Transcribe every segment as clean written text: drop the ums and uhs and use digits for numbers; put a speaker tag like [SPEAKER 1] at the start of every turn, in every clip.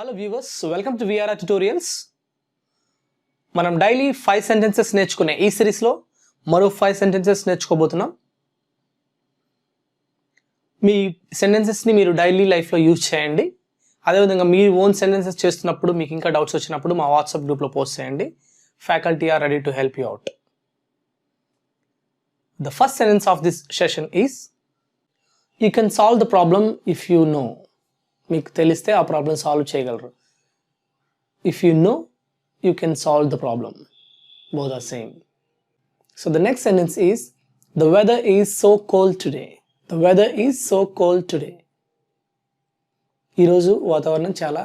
[SPEAKER 1] Hello viewers, welcome to VRR Tutorials. మనం daily 5 sentences నేర్చుకునే ఈ సిరీస్లో మరో 5 సెంటెన్సెస్ నేర్చుకోబోతున్నాం. మీ సెంటెన్సెస్ని మీరు డైలీ లైఫ్లో యూజ్ చేయండి. అదేవిధంగా మీ ఓన్ సెంటెన్సెస్ చేస్తున్నప్పుడు మీకు ఇంకా డౌట్స్ వచ్చినప్పుడు మా వాట్సాప్ గ్రూప్లో పోస్ట్ చేయండి. Faculty are ready to help you out. The first sentence of this session is, you can solve the problem if you know. మీకు తెలిస్తే ఆ ప్రాబ్లం సాల్వ్ చేయగలరు. If you know, you can solve the problem. Both are same. So the next sentence is, the weather is so cold today. The weather is so cold today. ఈరోజు వాతావరణం చాలా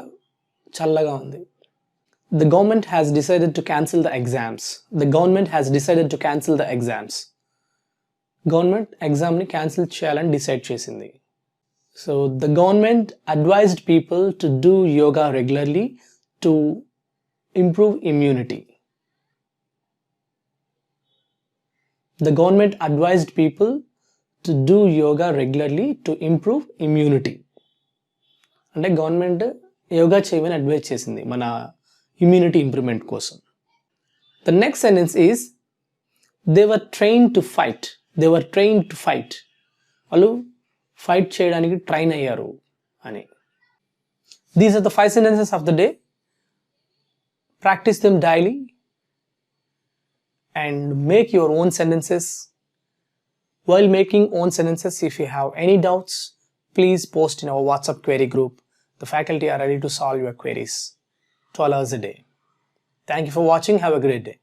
[SPEAKER 1] చల్లగా ఉంది. The government has decided to cancel the exams. The government has decided to cancel the exams. Government ఎగ్జామ్ని cancel చేయాలని decide చేసింది. So the government advised people to do yoga regularly to improve immunity. The government advised people to do yoga regularly to improve immunity. అంటే government yoga చేయమని advise చేసింది మన immunity improvement కోసం. The next sentence is, they were trained to fight. They were trained to fight. వాళ్ళు fight చేయడానికి train అయ్యారు అని. These are the 5 sentences of the day. Practice them daily and make your own sentences. While making own sentences, if you have any doubts, please post in our WhatsApp query group. The faculty are ready to solve your queries 12 hours a day. Thank you for watching. Have a great day.